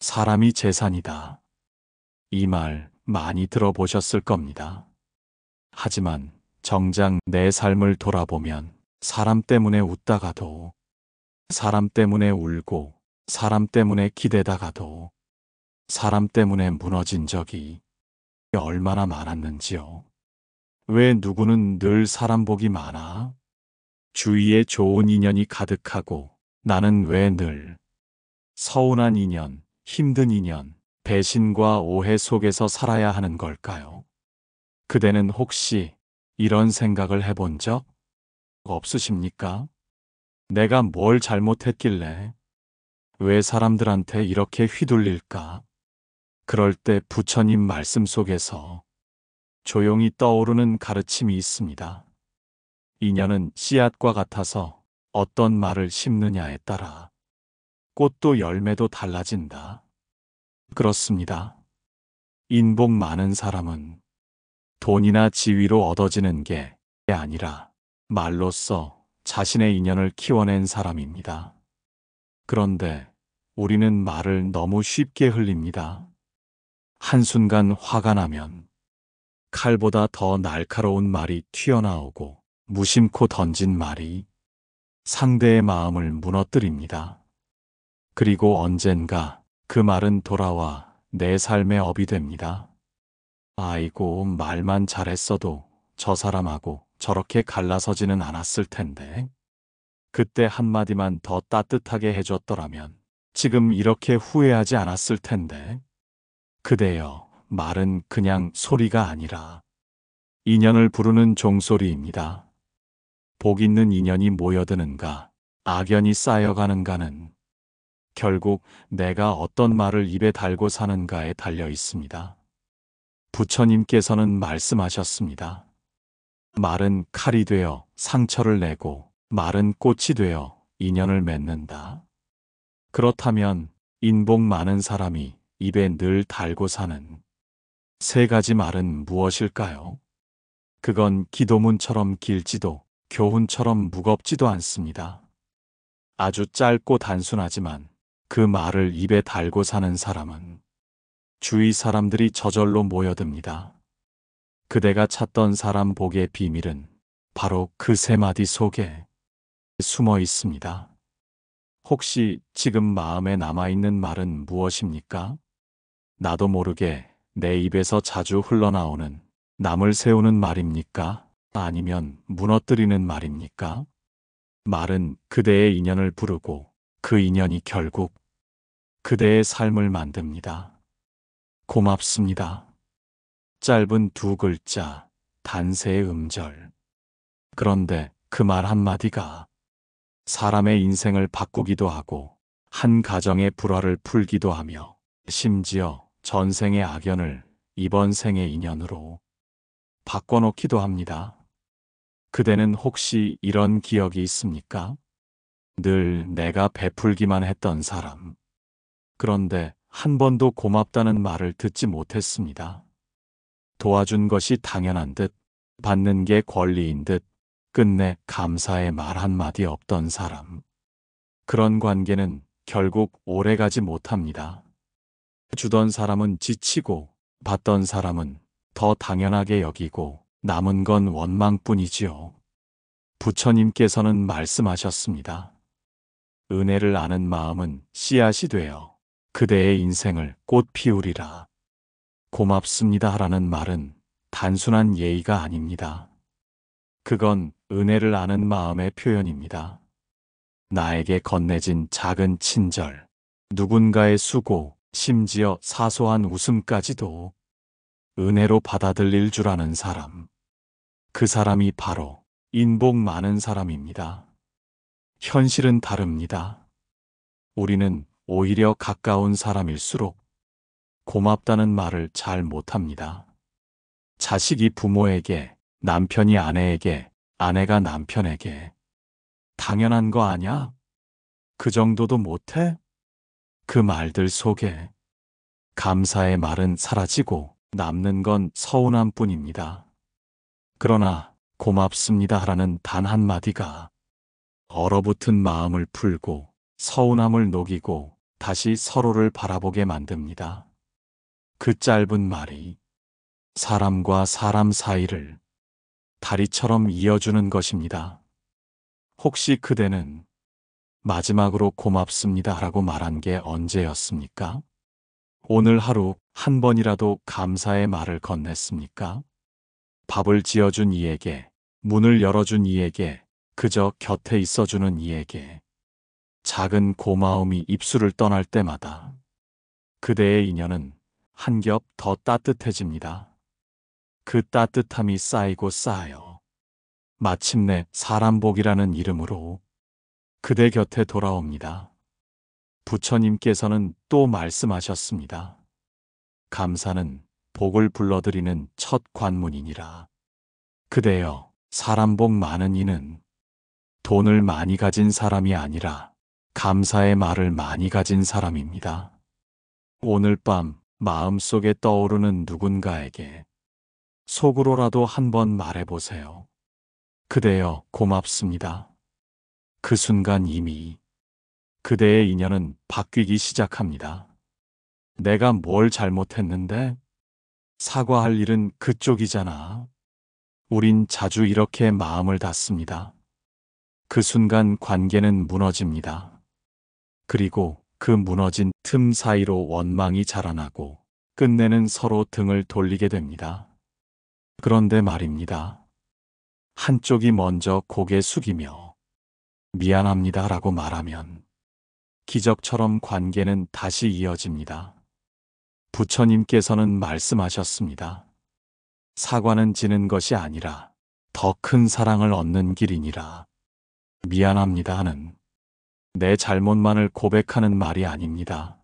사람이 재산이다. 이 말 많이 들어보셨을 겁니다. 하지만 정작 내 삶을 돌아보면 사람 때문에 웃다가도, 사람 때문에 울고, 사람 때문에 기대다가도, 사람 때문에 무너진 적이 얼마나 많았는지요. 왜 누구는 늘 사람 복이 많아? 주위에 좋은 인연이 가득하고 나는 왜 늘 서운한 인연, 힘든 인연, 배신과 오해 속에서 살아야 하는 걸까요? 그대는 혹시 이런 생각을 해본 적 없으십니까? 내가 뭘 잘못했길래 왜 사람들한테 이렇게 휘둘릴까? 그럴 때 부처님 말씀 속에서 조용히 떠오르는 가르침이 있습니다. 인연은 씨앗과 같아서 어떤 말을 심느냐에 따라 꽃도 열매도 달라진다. 그렇습니다. 인복 많은 사람은 돈이나 지위로 얻어지는 게 아니라 말로써 자신의 인연을 키워낸 사람입니다. 그런데 우리는 말을 너무 쉽게 흘립니다. 한순간 화가 나면 칼보다 더 날카로운 말이 튀어나오고 무심코 던진 말이 상대의 마음을 무너뜨립니다. 그리고 언젠가 그 말은 돌아와 내 삶의 업이 됩니다. 아이고, 말만 잘했어도 저 사람하고 저렇게 갈라서지는 않았을 텐데. 그때 한마디만 더 따뜻하게 해줬더라면 지금 이렇게 후회하지 않았을 텐데. 그대여, 말은 그냥 소리가 아니라 인연을 부르는 종소리입니다. 복 있는 인연이 모여드는가, 악연이 쌓여가는가는 결국 내가 어떤 말을 입에 달고 사는가에 달려 있습니다. 부처님께서는 말씀하셨습니다. 말은 칼이 되어 상처를 내고 말은 꽃이 되어 인연을 맺는다. 그렇다면 인복 많은 사람이 입에 늘 달고 사는 세 가지 말은 무엇일까요? 그건 기도문처럼 길지도 교훈처럼 무겁지도 않습니다. 아주 짧고 단순하지만 그 말을 입에 달고 사는 사람은 주위 사람들이 저절로 모여듭니다. 그대가 찾던 사람 복의 비밀은 바로 그 세 마디 속에 숨어 있습니다. 혹시 지금 마음에 남아있는 말은 무엇입니까? 나도 모르게 내 입에서 자주 흘러나오는 남을 세우는 말입니까? 아니면 무너뜨리는 말입니까? 말은 그대의 인연을 부르고 그 인연이 결국 그대의 삶을 만듭니다. 고맙습니다. 짧은 두 글자, 단세의 음절. 그런데 그 말 한마디가 사람의 인생을 바꾸기도 하고 한 가정의 불화를 풀기도 하며 심지어 전생의 악연을 이번 생의 인연으로 바꿔놓기도 합니다. 그대는 혹시 이런 기억이 있습니까? 늘 내가 베풀기만 했던 사람. 그런데 한 번도 고맙다는 말을 듣지 못했습니다. 도와준 것이 당연한 듯, 받는 게 권리인 듯, 끝내 감사의 말 한마디 없던 사람. 그런 관계는 결국 오래가지 못합니다. 주던 사람은 지치고, 받던 사람은 더 당연하게 여기고, 남은 건 원망뿐이지요. 부처님께서는 말씀하셨습니다. 은혜를 아는 마음은 씨앗이 되어 그대의 인생을 꽃 피우리라. 고맙습니다 라는 말은 단순한 예의가 아닙니다. 그건 은혜를 아는 마음의 표현입니다. 나에게 건네진 작은 친절, 누군가의 수고, 심지어 사소한 웃음까지도 은혜로 받아들일 줄 아는 사람. 그 사람이 바로 인복 많은 사람입니다. 현실은 다릅니다. 우리는 오히려 가까운 사람일수록 고맙다는 말을 잘 못합니다. 자식이 부모에게, 남편이 아내에게, 아내가 남편에게 당연한 거 아냐? 그 정도도 못해? 그 말들 속에 감사의 말은 사라지고 남는 건 서운함 뿐입니다. 그러나 고맙습니다 라는 단 한마디가 얼어붙은 마음을 풀고 서운함을 녹이고 다시 서로를 바라보게 만듭니다. 그 짧은 말이 사람과 사람 사이를 다리처럼 이어주는 것입니다. 혹시 그대는 마지막으로 고맙습니다 라고 말한 게 언제였습니까? 오늘 하루 한 번이라도 감사의 말을 건넸습니까? 밥을 지어준 이에게, 문을 열어준 이에게, 그저 곁에 있어주는 이에게 작은 고마움이 입술을 떠날 때마다 그대의 인연은 한 겹 더 따뜻해집니다. 그 따뜻함이 쌓이고 쌓여 마침내 사람복이라는 이름으로 그대 곁에 돌아옵니다. 부처님께서는 또 말씀하셨습니다. 감사는 복을 불러들이는 첫 관문이니라. 그대여, 사람복 많은 이는 돈을 많이 가진 사람이 아니라 감사의 말을 많이 가진 사람입니다. 오늘 밤 마음속에 떠오르는 누군가에게 속으로라도 한번 말해보세요. 그대여, 고맙습니다. 그 순간 이미 그대의 인연은 바뀌기 시작합니다. 내가 뭘 잘못했는데? 사과할 일은 그쪽이잖아. 우린 자주 이렇게 마음을 닫습니다. 그 순간 관계는 무너집니다. 그리고 그 무너진 틈 사이로 원망이 자라나고 끝내는 서로 등을 돌리게 됩니다. 그런데 말입니다. 한쪽이 먼저 고개 숙이며 미안합니다 라고 말하면 기적처럼 관계는 다시 이어집니다. 부처님께서는 말씀하셨습니다. 사과는 지는 것이 아니라 더 큰 사랑을 얻는 길이니라. 미안합니다 하는 내 잘못만을 고백하는 말이 아닙니다.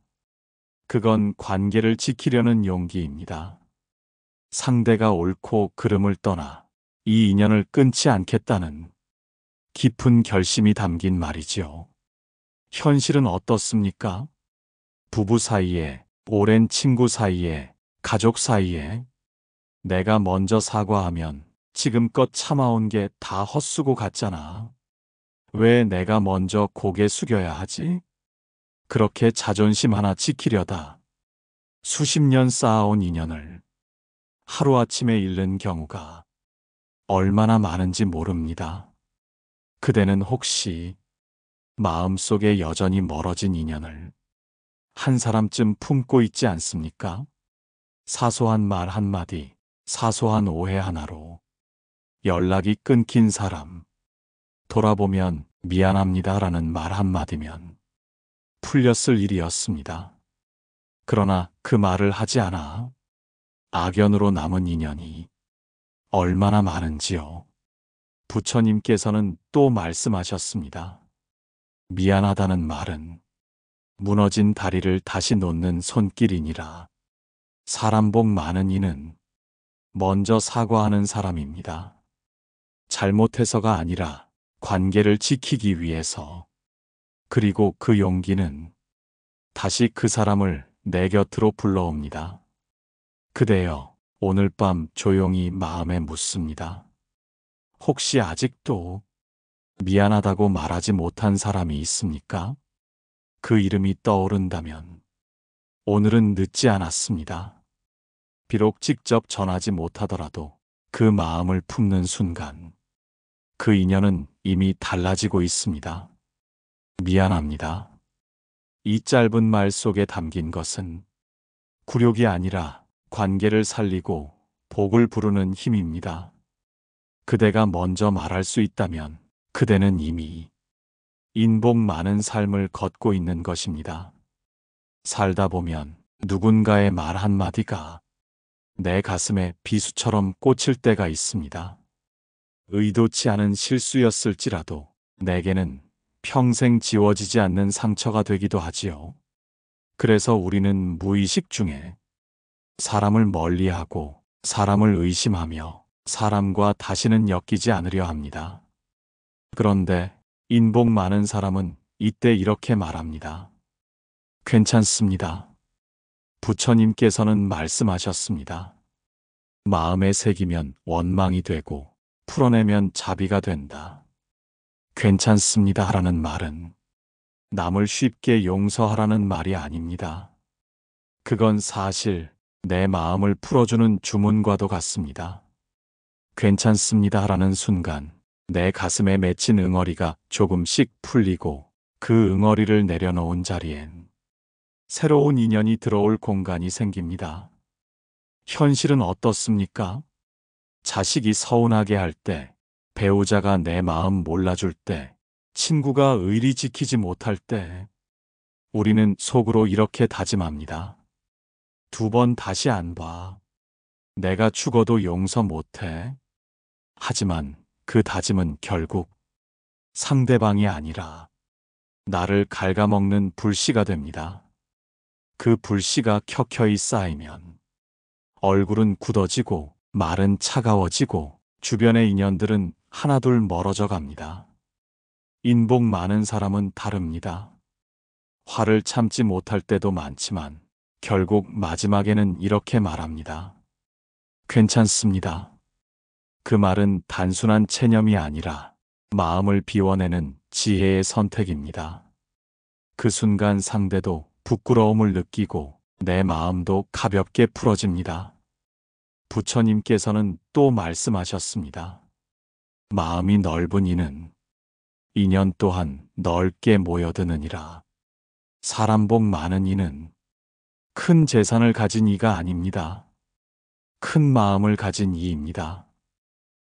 그건 관계를 지키려는 용기입니다. 상대가 옳고 그름을 떠나 이 인연을 끊지 않겠다는 깊은 결심이 담긴 말이지요. 현실은 어떻습니까? 부부 사이에, 오랜 친구 사이에, 가족 사이에 내가 먼저 사과하면 지금껏 참아온 게 다 헛수고 같잖아. 왜 내가 먼저 고개 숙여야 하지? 그렇게 자존심 하나 지키려다 수십 년 쌓아온 인연을 하루아침에 잃는 경우가 얼마나 많은지 모릅니다. 그대는 혹시 마음속에 여전히 멀어진 인연을 한 사람쯤 품고 있지 않습니까? 사소한 말 한마디, 사소한 오해 하나로 연락이 끊긴 사람, 돌아보면 미안합니다 라는 말 한마디면 풀렸을 일이었습니다. 그러나 그 말을 하지 않아 악연으로 남은 인연이 얼마나 많은지요. 부처님께서는 또 말씀하셨습니다. 미안하다는 말은 무너진 다리를 다시 놓는 손길이니라. 사람 복 많은 이는 먼저 사과하는 사람입니다. 잘못해서가 아니라 관계를 지키기 위해서. 그리고 그 용기는 다시 그 사람을 내 곁으로 불러옵니다. 그대여, 오늘 밤 조용히 마음에 묻습니다. 혹시 아직도 미안하다고 말하지 못한 사람이 있습니까? 그 이름이 떠오른다면 오늘은 늦지 않았습니다. 비록 직접 전하지 못하더라도 그 마음을 품는 순간 그 인연은 이미 달라지고 있습니다. 미안합니다. 이 짧은 말 속에 담긴 것은 굴욕이 아니라 관계를 살리고 복을 부르는 힘입니다. 그대가 먼저 말할 수 있다면 그대는 이미 인복 많은 삶을 걷고 있는 것입니다. 살다 보면 누군가의 말 한마디가 내 가슴에 비수처럼 꽂힐 때가 있습니다. 의도치 않은 실수였을지라도 내게는 평생 지워지지 않는 상처가 되기도 하지요. 그래서 우리는 무의식 중에 사람을 멀리하고 사람을 의심하며 사람과 다시는 엮이지 않으려 합니다. 그런데 인복 많은 사람은 이때 이렇게 말합니다. 괜찮습니다. 부처님께서는 말씀하셨습니다. 마음에 새기면 원망이 되고 풀어내면 자비가 된다. 괜찮습니다 라는 말은 남을 쉽게 용서하라는 말이 아닙니다. 그건 사실 내 마음을 풀어주는 주문과도 같습니다. 괜찮습니다 하라는 순간 내 가슴에 맺힌 응어리가 조금씩 풀리고 그 응어리를 내려놓은 자리엔 새로운 인연이 들어올 공간이 생깁니다. 현실은 어떻습니까? 자식이 서운하게 할 때, 배우자가 내 마음 몰라줄 때, 친구가 의리 지키지 못할 때, 우리는 속으로 이렇게 다짐합니다. 2번 다시 안 봐. 내가 죽어도 용서 못해. 하지만 그 다짐은 결국 상대방이 아니라 나를 갉아먹는 불씨가 됩니다. 그 불씨가 켜켜이 쌓이면 얼굴은 굳어지고 말은 차가워지고 주변의 인연들은 하나둘 멀어져 갑니다. 인복 많은 사람은 다릅니다. 화를 참지 못할 때도 많지만 결국 마지막에는 이렇게 말합니다. 괜찮습니다. 그 말은 단순한 체념이 아니라 마음을 비워내는 지혜의 선택입니다. 그 순간 상대도 부끄러움을 느끼고 내 마음도 가볍게 풀어집니다. 부처님께서는 또 말씀하셨습니다. 마음이 넓은 이는 인연 또한 넓게 모여드느니라. 사람 복 많은 이는 큰 재산을 가진 이가 아닙니다. 큰 마음을 가진 이입니다.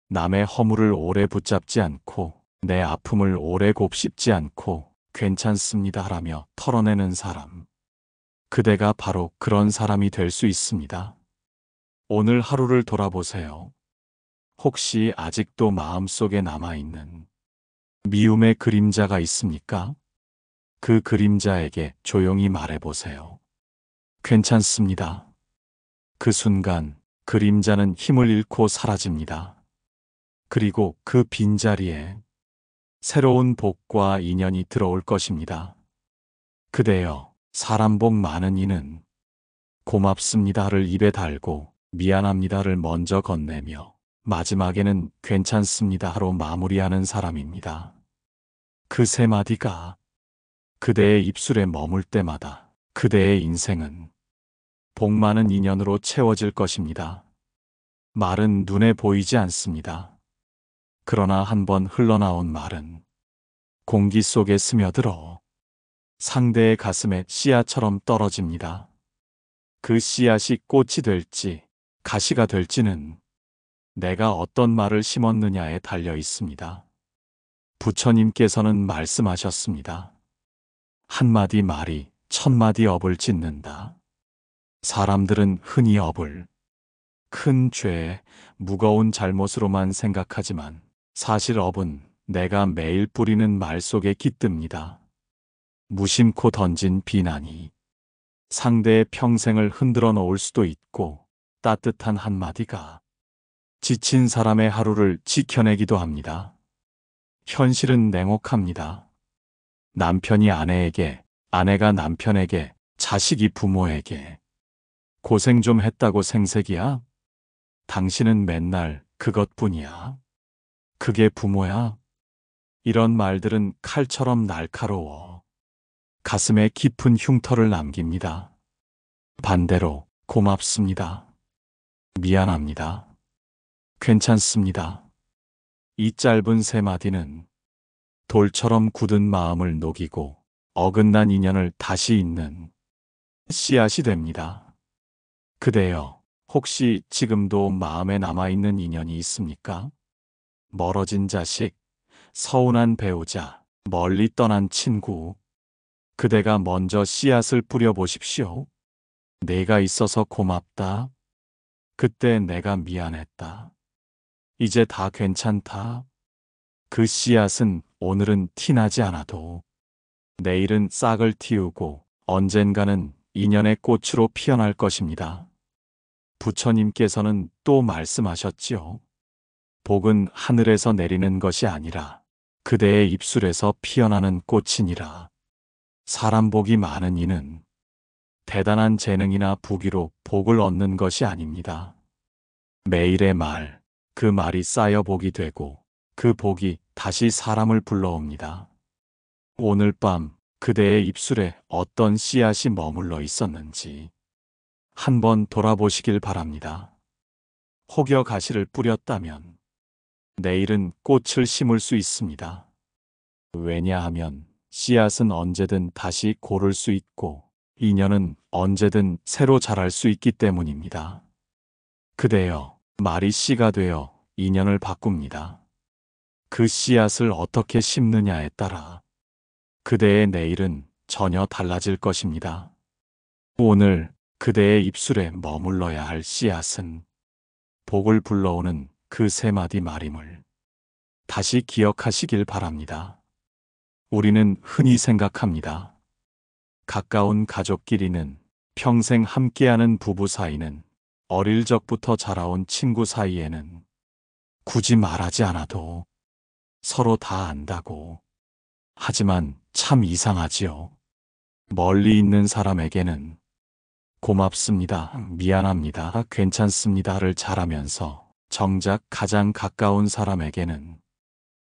남의 허물을 오래 붙잡지 않고 내 아픔을 오래 곱씹지 않고 괜찮습니다 라며 털어내는 사람. 그대가 바로 그런 사람이 될 수 있습니다. 오늘 하루를 돌아보세요. 혹시 아직도 마음속에 남아있는 미움의 그림자가 있습니까? 그 그림자에게 조용히 말해보세요. 괜찮습니다. 그 순간 그림자는 힘을 잃고 사라집니다. 그리고 그 빈자리에 새로운 복과 인연이 들어올 것입니다. 그대여, 사람 복 많은 이는 고맙습니다를 입에 달고 미안합니다를 먼저 건네며 마지막에는 괜찮습니다로 마무리하는 사람입니다. 그 세 마디가 그대의 입술에 머물 때마다 그대의 인생은 복 많은 인연으로 채워질 것입니다. 말은 눈에 보이지 않습니다. 그러나 한번 흘러나온 말은 공기 속에 스며들어 상대의 가슴에 씨앗처럼 떨어집니다. 그 씨앗이 꽃이 될지 가시가 될지는 내가 어떤 말을 심었느냐에 달려 있습니다. 부처님께서는 말씀하셨습니다. 한마디 말이 1000마디 업을 짓는다. 사람들은 흔히 업을 큰 죄, 무거운 잘못으로만 생각하지만 사실 업은 내가 매일 뿌리는 말 속에 깃듭니다. 무심코 던진 비난이 상대의 평생을 흔들어 놓을 수도 있고 따뜻한 한마디가 지친 사람의 하루를 지켜내기도 합니다. 현실은 냉혹합니다. 남편이 아내에게, 아내가 남편에게, 자식이 부모에게 고생 좀 했다고 생색이야? 당신은 맨날 그것뿐이야. 그게 부모야? 이런 말들은 칼처럼 날카로워 가슴에 깊은 흉터를 남깁니다. 반대로 고맙습니다. 미안합니다. 괜찮습니다. 이 짧은 세 마디는 돌처럼 굳은 마음을 녹이고 어긋난 인연을 다시 잇는 씨앗이 됩니다. 그대여, 혹시 지금도 마음에 남아있는 인연이 있습니까? 멀어진 자식, 서운한 배우자, 멀리 떠난 친구. 그대가 먼저 씨앗을 뿌려보십시오. 내가 있어서 고맙다. 그때 내가 미안했다. 이제 다 괜찮다. 그 씨앗은 오늘은 티나지 않아도 내일은 싹을 틔우고 언젠가는 인연의 꽃으로 피어날 것입니다. 부처님께서는 또 말씀하셨지요. 복은 하늘에서 내리는 것이 아니라 그대의 입술에서 피어나는 꽃이니라. 사람 복이 많은 이는 대단한 재능이나 부귀로 복을 얻는 것이 아닙니다. 매일의 말, 그 말이 쌓여 복이 되고 그 복이 다시 사람을 불러옵니다. 오늘 밤 그대의 입술에 어떤 씨앗이 머물러 있었는지 한번 돌아보시길 바랍니다. 혹여 가시를 뿌렸다면 내일은 꽃을 심을 수 있습니다. 왜냐하면 씨앗은 언제든 다시 고를 수 있고 인연은 언제든 새로 자랄 수 있기 때문입니다. 그대여, 말이 씨가 되어 인연을 바꿉니다. 그 씨앗을 어떻게 심느냐에 따라 그대의 내일은 전혀 달라질 것입니다. 오늘 그대의 입술에 머물러야 할 씨앗은 복을 불러오는 그 세 마디 말임을 다시 기억하시길 바랍니다. 우리는 흔히 생각합니다. 가까운 가족끼리는 평생 함께하는 부부 사이는 어릴 적부터 자라온 친구 사이에는 굳이 말하지 않아도 서로 다 안다고. 하지만 참 이상하지요. 멀리 있는 사람에게는 고맙습니다, 미안합니다, 괜찮습니다를 잘하면서 정작 가장 가까운 사람에게는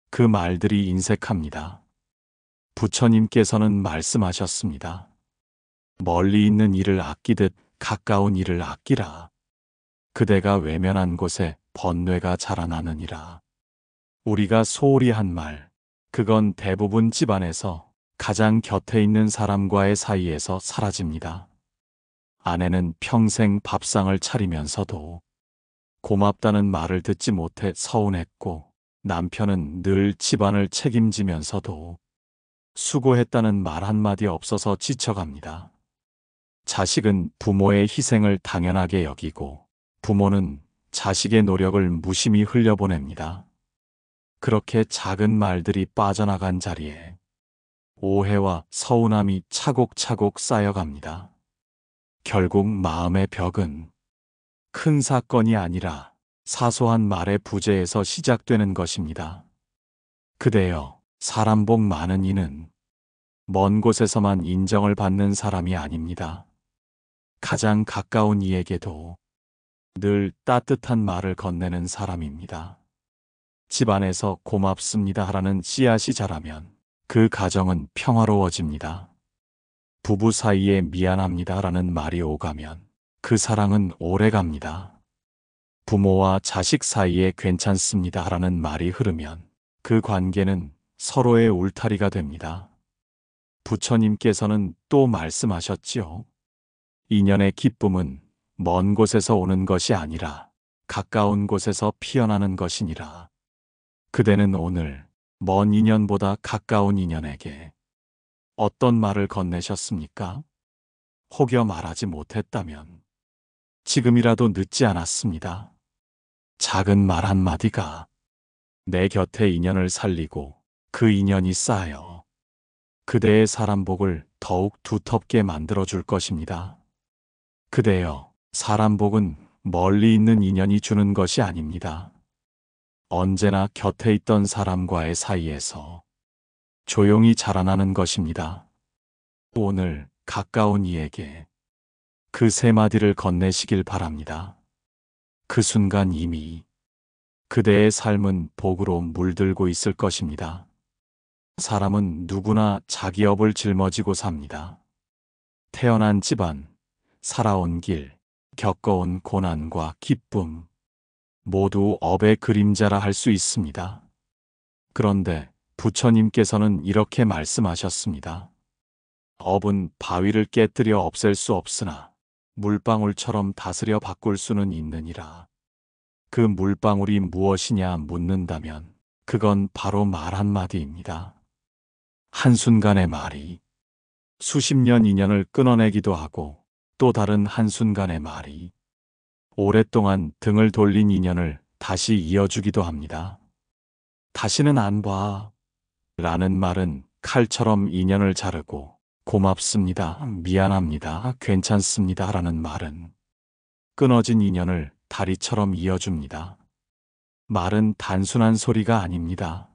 그 말들이 인색합니다. 부처님께서는 말씀하셨습니다. 멀리 있는 이를 아끼듯 가까운 이를 아끼라. 그대가 외면한 곳에 번뇌가 자라나느니라. 우리가 소홀히 한 말, 그건 대부분 집안에서 가장 곁에 있는 사람과의 사이에서 사라집니다. 아내는 평생 밥상을 차리면서도 고맙다는 말을 듣지 못해 서운했고, 남편은 늘 집안을 책임지면서도 수고했다는 말 한마디 없어서 지쳐갑니다. 자식은 부모의 희생을 당연하게 여기고, 부모는 자식의 노력을 무심히 흘려보냅니다. 그렇게 작은 말들이 빠져나간 자리에 오해와 서운함이 차곡차곡 쌓여갑니다. 결국 마음의 벽은 큰 사건이 아니라 사소한 말의 부재에서 시작되는 것입니다. 그대여, 사람 복 많은 이는 먼 곳에서만 인정을 받는 사람이 아닙니다. 가장 가까운 이에게도 늘 따뜻한 말을 건네는 사람입니다. 집안에서 고맙습니다 하라는 씨앗이 자라면 그 가정은 평화로워집니다. 부부 사이에 미안합니다 라는 말이 오가면 그 사랑은 오래갑니다. 부모와 자식 사이에 괜찮습니다 라는 말이 흐르면 그 관계는 서로의 울타리가 됩니다. 부처님께서는 또 말씀하셨지요. 인연의 기쁨은 먼 곳에서 오는 것이 아니라 가까운 곳에서 피어나는 것이니라. 그대는 오늘 먼 인연보다 가까운 인연에게 어떤 말을 건네셨습니까? 혹여 말하지 못했다면 지금이라도 늦지 않았습니다. 작은 말 한마디가 내 곁의 인연을 살리고 그 인연이 쌓여 그대의 사람 복을 더욱 두텁게 만들어줄 것입니다. 그대여, 사람 복은 멀리 있는 인연이 주는 것이 아닙니다. 언제나 곁에 있던 사람과의 사이에서 조용히 자라나는 것입니다. 오늘 가까운 이에게 그 세 마디를 건네시길 바랍니다. 그 순간 이미 그대의 삶은 복으로 물들고 있을 것입니다. 사람은 누구나 자기 업을 짊어지고 삽니다. 태어난 집안, 살아온 길, 겪어온 고난과 기쁨, 모두 업의 그림자라 할 수 있습니다. 그런데 부처님께서는 이렇게 말씀하셨습니다. 업은 바위를 깨뜨려 없앨 수 없으나 물방울처럼 다스려 바꿀 수는 있느니라. 그 물방울이 무엇이냐 묻는다면 그건 바로 말 한마디입니다. 한순간의 말이 수십 년 인연을 끊어내기도 하고 또 다른 한순간의 말이 오랫동안 등을 돌린 인연을 다시 이어주기도 합니다. 다시는 안 봐 라는 말은 칼처럼 인연을 자르고 고맙습니다, 미안합니다, 괜찮습니다 라는 말은 끊어진 인연을 다리처럼 이어줍니다. 말은 단순한 소리가 아닙니다.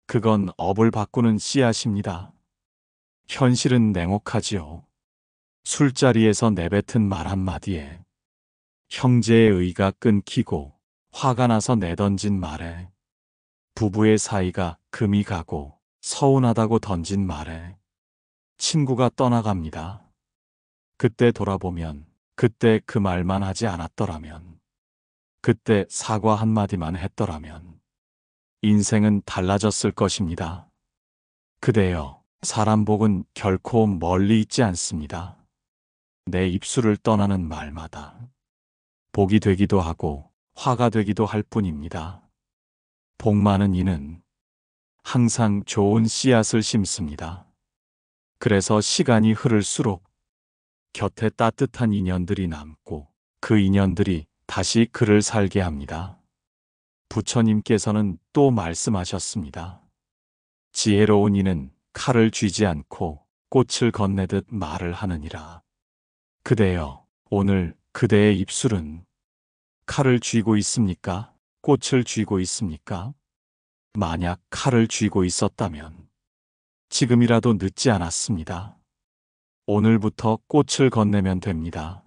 그건 업을 바꾸는 씨앗입니다. 현실은 냉혹하지요. 술자리에서 내뱉은 말 한마디에 형제의 의가 끊기고 화가 나서 내던진 말에 부부의 사이가 금이 가고 서운하다고 던진 말에 친구가 떠나갑니다. 그때 돌아보면, 그때 그 말만 하지 않았더라면, 그때 사과 한마디만 했더라면, 인생은 달라졌을 것입니다. 그대여, 사람 복은 결코 멀리 있지 않습니다. 내 입술을 떠나는 말마다 복이 되기도 하고 화가 되기도 할 뿐입니다. 복 많은 이는 항상 좋은 씨앗을 심습니다. 그래서 시간이 흐를수록 곁에 따뜻한 인연들이 남고 그 인연들이 다시 그를 살게 합니다. 부처님께서는 또 말씀하셨습니다. 지혜로운 이는 칼을 쥐지 않고 꽃을 건네듯 말을 하느니라. 그대여, 오늘 그대의 입술은 칼을 쥐고 있습니까? 꽃을 쥐고 있습니까? 만약 칼을 쥐고 있었다면 지금이라도 늦지 않았습니다. 오늘부터 꽃을 건네면 됩니다.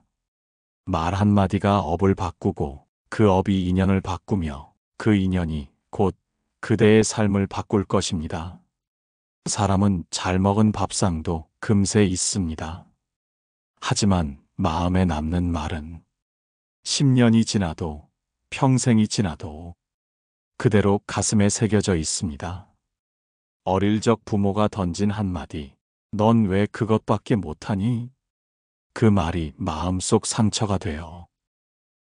말 한마디가 업을 바꾸고 그 업이 인연을 바꾸며 그 인연이 곧 그대의 삶을 바꿀 것입니다. 사람은 잘 먹은 밥상도 금세 잊습니다. 하지만 마음에 남는 말은 10년이 지나도 평생이 지나도 그대로 가슴에 새겨져 있습니다. 어릴 적 부모가 던진 한마디, 넌 왜 그것밖에 못하니? 그 말이 마음속 상처가 되어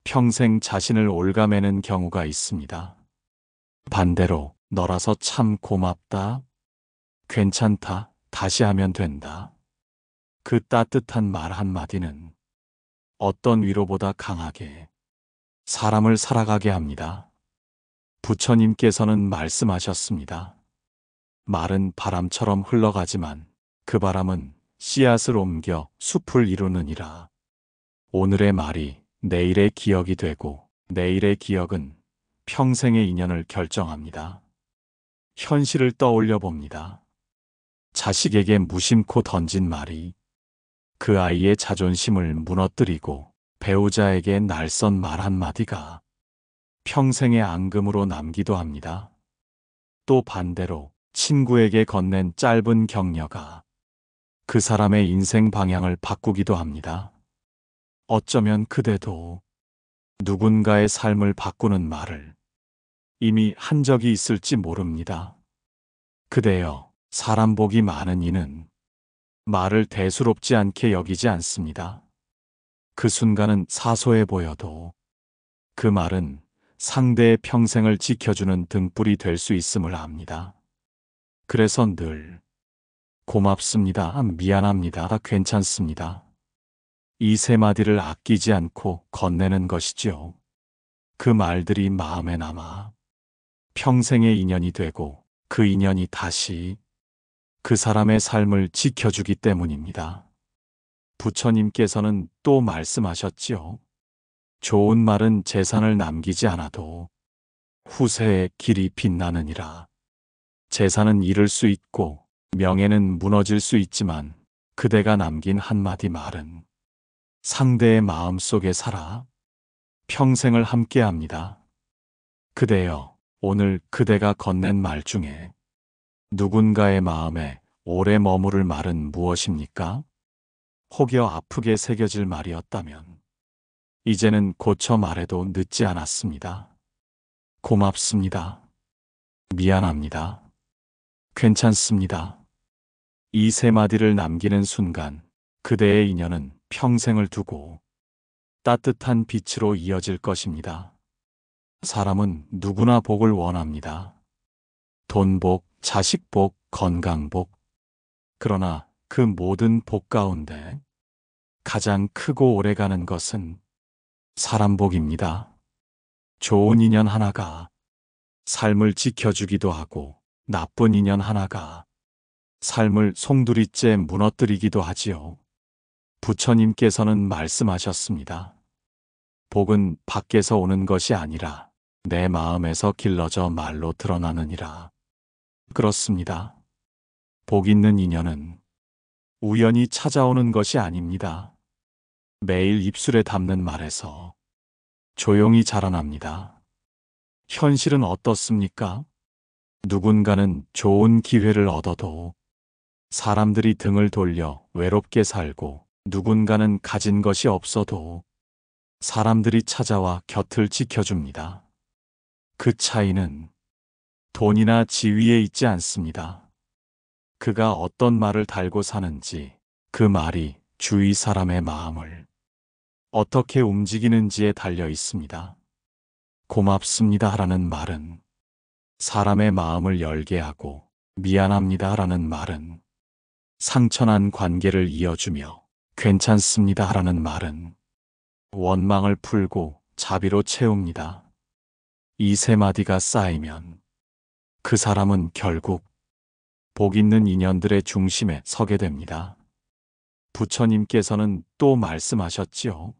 평생 자신을 올가매는 경우가 있습니다. 반대로 너라서 참 고맙다. 괜찮다. 다시 하면 된다. 그 따뜻한 말 한마디는 어떤 위로보다 강하게 사람을 살아가게 합니다. 부처님께서는 말씀하셨습니다. 말은 바람처럼 흘러가지만 그 바람은 씨앗을 옮겨 숲을 이루느니라. 오늘의 말이 내일의 기억이 되고 내일의 기억은 평생의 인연을 결정합니다. 현실을 떠올려 봅니다. 자식에게 무심코 던진 말이 그 아이의 자존심을 무너뜨리고 배우자에게 날선 말 한마디가 평생의 앙금으로 남기도 합니다. 또 반대로 친구에게 건넨 짧은 격려가 그 사람의 인생 방향을 바꾸기도 합니다. 어쩌면 그대도 누군가의 삶을 바꾸는 말을 이미 한 적이 있을지 모릅니다. 그대여, 사람 복이 많은 이는 말을 대수롭지 않게 여기지 않습니다. 그 순간은 사소해 보여도 그 말은 상대의 평생을 지켜주는 등불이 될 수 있음을 압니다. 그래서 늘 고맙습니다, 미안합니다, 괜찮습니다. 이 세 마디를 아끼지 않고 건네는 것이지요. 그 말들이 마음에 남아 평생의 인연이 되고 그 인연이 다시 그 사람의 삶을 지켜주기 때문입니다. 부처님께서는 또 말씀하셨지요. 좋은 말은 재산을 남기지 않아도 후세에 길이 빛나느니라. 재산은 잃을 수 있고 명예는 무너질 수 있지만 그대가 남긴 한마디 말은 상대의 마음 속에 살아 평생을 함께합니다. 그대여, 오늘 그대가 건넨 말 중에 누군가의 마음에 오래 머무를 말은 무엇입니까? 혹여 아프게 새겨질 말이었다면 이제는 고쳐 말해도 늦지 않았습니다. 고맙습니다. 미안합니다. 괜찮습니다. 이 세 마디를 남기는 순간 그대의 인연은 평생을 두고 따뜻한 빛으로 이어질 것입니다. 사람은 누구나 복을 원합니다. 돈복, 자식복, 건강복. 그러나 그 모든 복 가운데 가장 크고 오래가는 것은 사람복입니다. 좋은 인연 하나가 삶을 지켜주기도 하고 나쁜 인연 하나가 삶을 송두리째 무너뜨리기도 하지요. 부처님께서는 말씀하셨습니다. 복은 밖에서 오는 것이 아니라 내 마음에서 길러져 말로 드러나느니라. 그렇습니다. 복 있는 인연은 우연히 찾아오는 것이 아닙니다. 매일 입술에 담는 말에서 조용히 자라납니다. 현실은 어떻습니까? 누군가는 좋은 기회를 얻어도 사람들이 등을 돌려 외롭게 살고 누군가는 가진 것이 없어도 사람들이 찾아와 곁을 지켜줍니다. 그 차이는 돈이나 지위에 있지 않습니다. 그가 어떤 말을 달고 사는지, 그 말이 주위 사람의 마음을 어떻게 움직이는지에 달려 있습니다. 고맙습니다 라는 말은 사람의 마음을 열게 하고, 미안합니다 라는 말은 상처난 관계를 이어주며, 괜찮습니다 라는 말은 원망을 풀고 자비로 채웁니다. 이 세 마디가 쌓이면 그 사람은 결국 복 있는 인연들의 중심에 서게 됩니다. 부처님께서는 또 말씀하셨지요.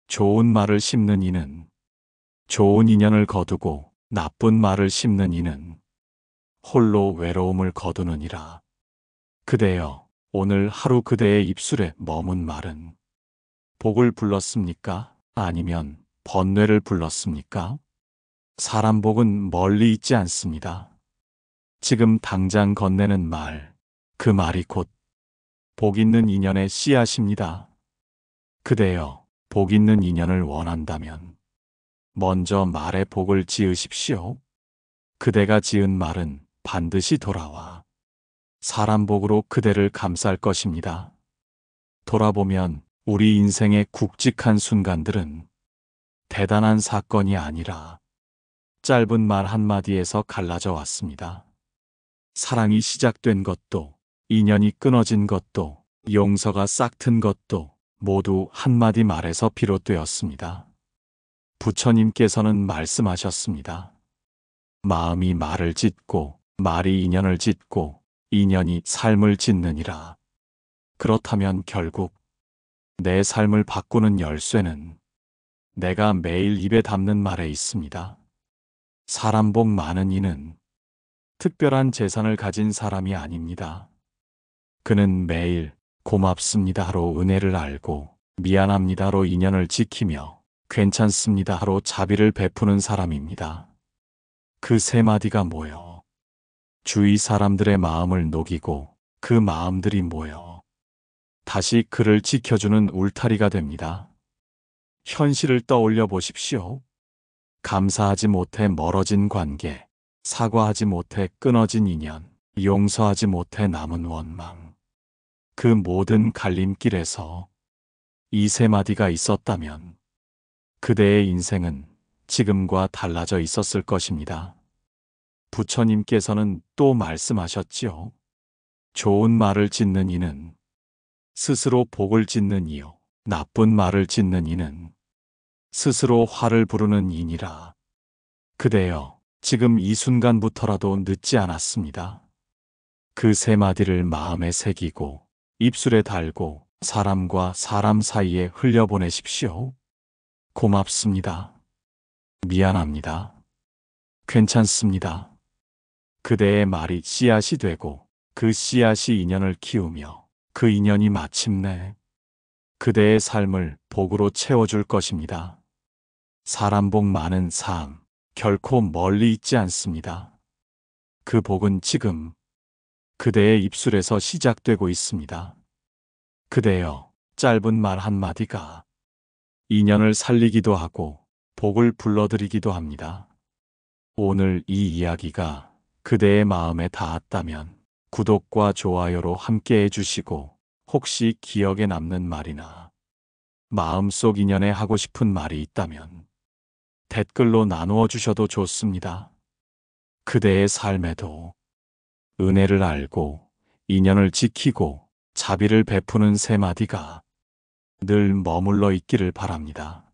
좋은 말을 심는 이는 좋은 인연을 거두고 나쁜 말을 심는 이는 홀로 외로움을 거두느니라. 그대여, 오늘 하루 그대의 입술에 머문 말은 복을 불렀습니까? 아니면 번뇌를 불렀습니까? 사람 복은 멀리 있지 않습니다. 지금 당장 건네는 말, 그 말이 곧 복 있는 인연의 씨앗입니다. 그대여, 복 있는 인연을 원한다면 먼저 말에 복을 지으십시오. 그대가 지은 말은 반드시 돌아와 사람 복으로 그대를 감쌀 것입니다. 돌아보면 우리 인생의 굵직한 순간들은 대단한 사건이 아니라 짧은 말 한마디에서 갈라져 왔습니다. 사랑이 시작된 것도, 인연이 끊어진 것도, 용서가 싹튼 것도 모두 한마디 말에서 비롯되었습니다. 부처님께서는 말씀하셨습니다. 마음이 말을 짓고, 말이 인연을 짓고, 인연이 삶을 짓느니라. 그렇다면 결국 내 삶을 바꾸는 열쇠는 내가 매일 입에 담는 말에 있습니다. 사람 복 많은 이는 특별한 재산을 가진 사람이 아닙니다. 그는 매일 고맙습니다로 은혜를 알고, 미안합니다로 인연을 지키며, 괜찮습니다로 자비를 베푸는 사람입니다. 그 세 마디가 모여 주위 사람들의 마음을 녹이고, 그 마음들이 모여 다시 그를 지켜주는 울타리가 됩니다. 현실을 떠올려 보십시오. 감사하지 못해 멀어진 관계, 사과하지 못해 끊어진 인연, 용서하지 못해 남은 원망. 그 모든 갈림길에서 이 세 마디가 있었다면 그대의 인생은 지금과 달라져 있었을 것입니다. 부처님께서는 또 말씀하셨지요. 좋은 말을 짓는 이는 스스로 복을 짓는 이요, 나쁜 말을 짓는 이는 스스로 화를 부르는 이니라. 그대여, 지금 이 순간부터라도 늦지 않았습니다. 그 세 마디를 마음에 새기고 입술에 달고 사람과 사람 사이에 흘려보내십시오. 고맙습니다. 미안합니다. 괜찮습니다. 그대의 말이 씨앗이 되고, 그 씨앗이 인연을 키우며, 그 인연이 마침내 그대의 삶을 복으로 채워줄 것입니다. 사람 복 많은 삶, 결코 멀리 있지 않습니다. 그 복은 지금 그대의 입술에서 시작되고 있습니다. 그대여, 짧은 말 한마디가 인연을 살리기도 하고 복을 불러들이기도 합니다. 오늘 이 이야기가 그대의 마음에 닿았다면 구독과 좋아요로 함께 해주시고, 혹시 기억에 남는 말이나 마음속 인연에 하고 싶은 말이 있다면 댓글로 나누어 주셔도 좋습니다. 그대의 삶에도 은혜를 알고 인연을 지키고 자비를 베푸는 세 마디가 늘 머물러 있기를 바랍니다.